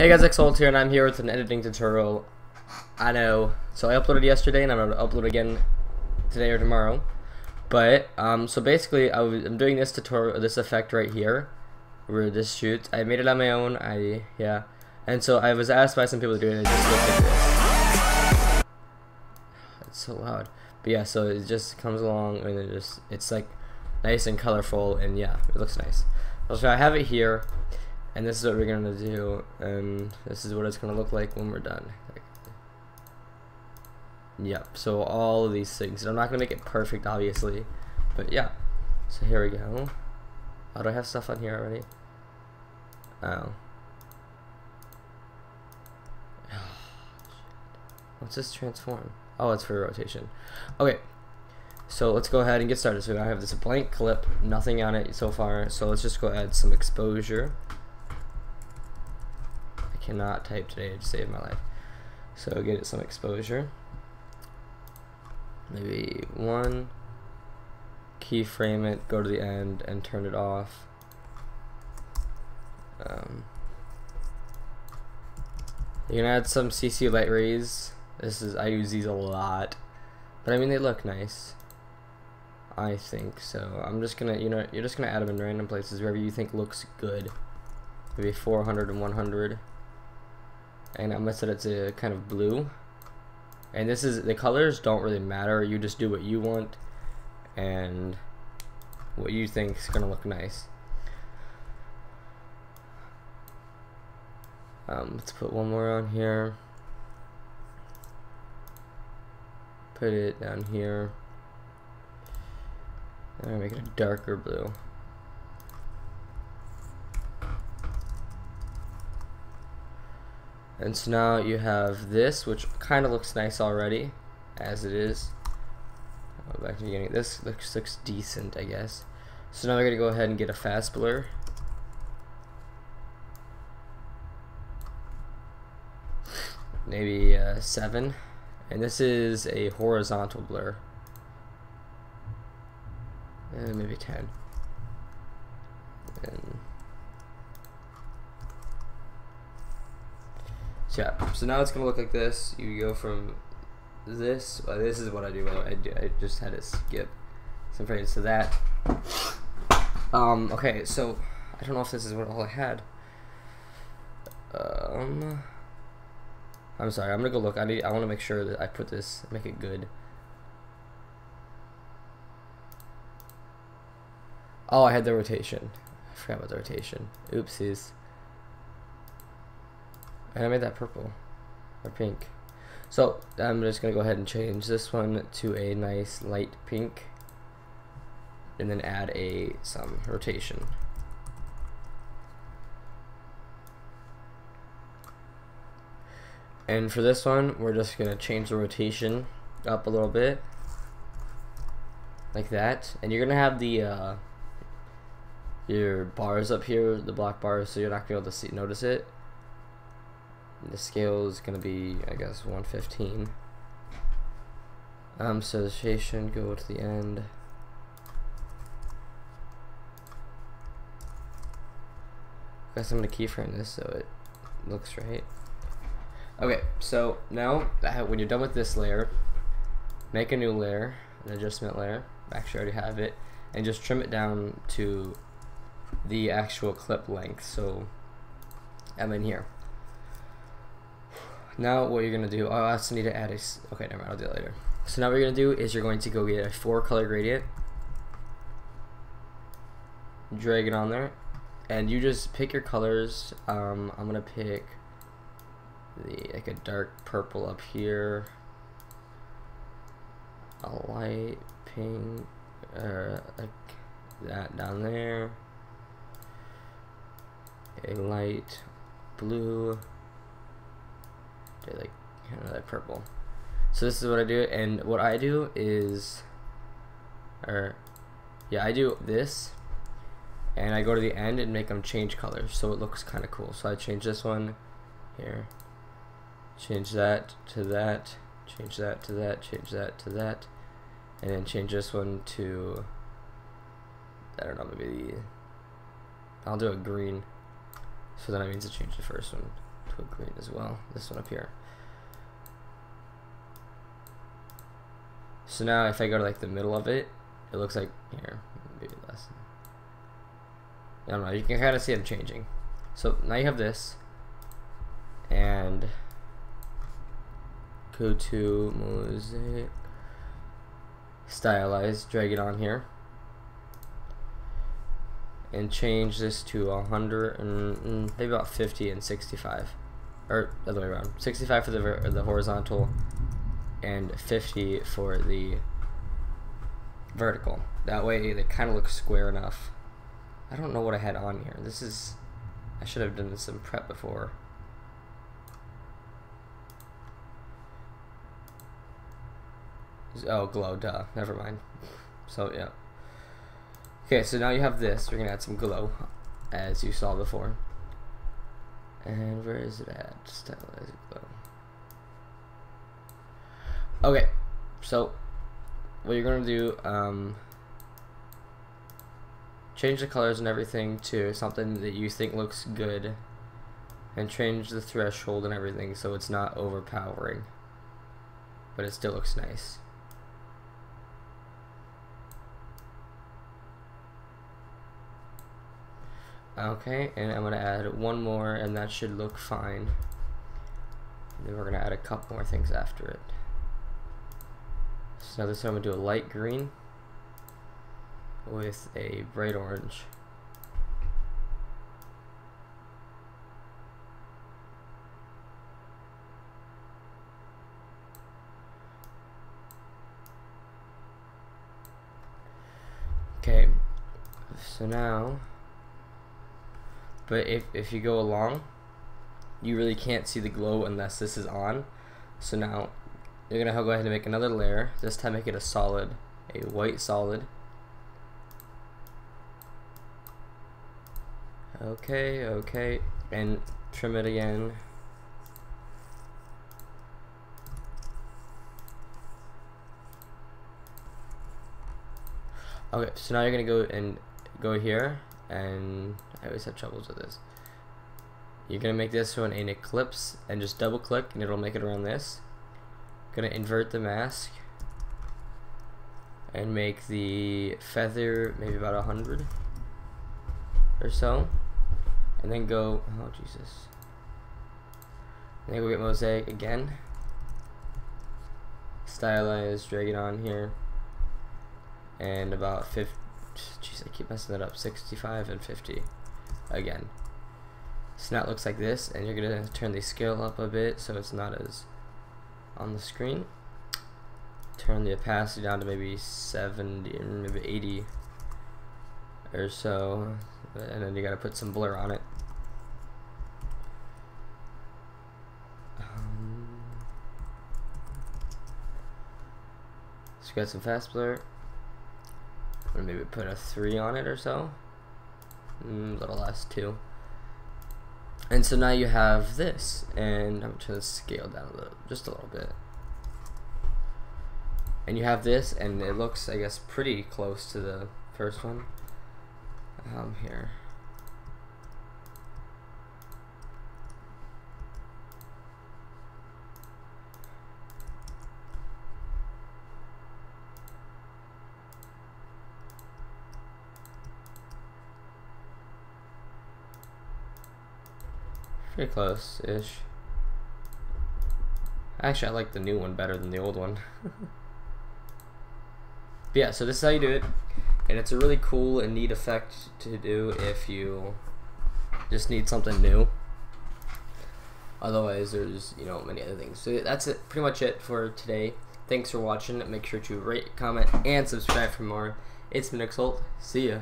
Hey guys, Xolt here, and I'm here with an editing tutorial. I know, so I uploaded yesterday, and I'm gonna upload again today or tomorrow. But so basically, I'm doing this tutorial, this effect right here, where this shoots. I made it on my own. And so I was asked by some people to do it. And it just looks like this. It's so loud. But yeah, so it just comes along, and it's like nice and colorful, and yeah, it looks nice. So I have it here. And this is what we're gonna do, and this is what it's gonna look like when we're done. Yep, so all of these things. I'm not gonna make it perfect, obviously, but yeah. So here we go. Oh, do I have stuff on here already? Oh. What's this transform? Oh, it's for rotation. Okay, so let's go ahead and get started. So I have this blank clip, nothing on it so far, so let's just go add some exposure. Cannot type today, it saved my life. So get it some exposure, maybe one, keyframe it, go to the end and turn it off. You can add some CC light rays. I use these a lot, but I mean they look nice, I think. So I'm just gonna, you're just gonna add them in random places wherever you think looks good. Maybe 400 and 100. And I'm gonna set it to kind of blue, and this is, the colors don't really matter, you just do what you want and what you think is gonna look nice. Let's put one more on here, put it down here, and I'll make it a darker blue. And so now you have this, which kind of looks nice already, as it is. Go back to the beginning. This looks decent, I guess. So now we're gonna go ahead and get a fast blur. Maybe 7, and this is a horizontal blur. And maybe 10. And yeah, so now it's gonna look like this. You go from this. This is what I do. I just had to skip some phrases to that. Okay, so I don't know if this is what all I had. I'm sorry. I'm gonna go look. I want to make sure that I put this, make it good. Oh, I had the rotation. I forgot about the rotation. Oopsies. And I made that purple or pink. So I'm just gonna go ahead and change this one to a nice light pink, and then add some rotation. And for this one, we're just gonna change the rotation up a little bit, like that. And you're gonna have the your bars up here, the black bars, so you're not gonna be able to notice it. The scale is going to be, I guess, 115. So the rotation, go to the end. I guess I'm going to keyframe this so it looks right. Okay, so now when you're done with this layer, make a new layer, an adjustment layer. Actually, I already have it, and just trim it down to the actual clip length. So I'm in here. Now what you're gonna do, I also need to add okay, never mind, I'll do it later. So now what you're gonna do is you're going to go get a 4-color gradient, drag it on there, and you just pick your colors. I'm gonna pick like a dark purple up here, a light pink, like that down there, a light blue, like that purple. So this is what I do, and what I do is, I do this, and I go to the end and make them change colors so it looks kind of cool. So I change this one here, change that to that, change that to that, change that to that, and then change this one to, I don't know, maybe I'll do a green. So then that means to change the first one to a green as well. This one up here. So now if I go to like the middle of it, it looks like here, maybe less. I don't know, you can kind of see them changing. So now you have this, and go to mosaic, stylize, drag it on here, and change this to 100 and maybe about 50 and 65, or the other way around. 65 for the horizontal, and 50 for the vertical. That way they kind of look square enough. I don't know what I had on here. I should have done some prep before. Oh, glow, duh. Never mind. So, yeah. Okay, so now you have this. We're going to add some glow, as you saw before. And where is it at? Stylize glow. Okay, so what you're going to do, change the colors and everything to something that you think looks good, and change the threshold and everything so it's not overpowering, but it still looks nice. Okay, and I'm going to add one more, and that should look fine. And then we're going to add a couple more things after it. So now this time I'm going to do a light green with a bright orange. Okay, so now, but if you go along, you really can't see the glow unless this is on. So now you're gonna go ahead and make another layer. This time make it a solid, a white solid. Okay, and trim it again. Okay, so now you're gonna go here, and I always have troubles with this. You're gonna make this one an ellipse, and just double click, and it'll make it around this. Gonna invert the mask, and make the feather maybe about 100 or so, and then go, oh Jesus, and then go get mosaic again, stylize, drag it on here, and about 50, jeez, I keep messing that up, 65 and 50 again. So now it looks like this, and you're gonna turn the scale up a bit so it's not as on the screen. Turn the opacity down to maybe 70 or maybe 80 or so, and then you gotta put some blur on it. So you got some fast blur. Or maybe put a 3 on it or so. A little less too. And so now you have this, and I'm going to scale down a little, just a little bit. And you have this, and it looks, I guess, pretty close to the first one. Here. Pretty close-ish. Actually, I like the new one better than the old one. But yeah, so this is how you do it, and it's a really cool and neat effect to do if you just need something new. Otherwise, there's, you know, many other things. So that's it, pretty much it for today. Thanks for watching. Make sure to rate, comment, and subscribe for more. It's been Exalt. See ya.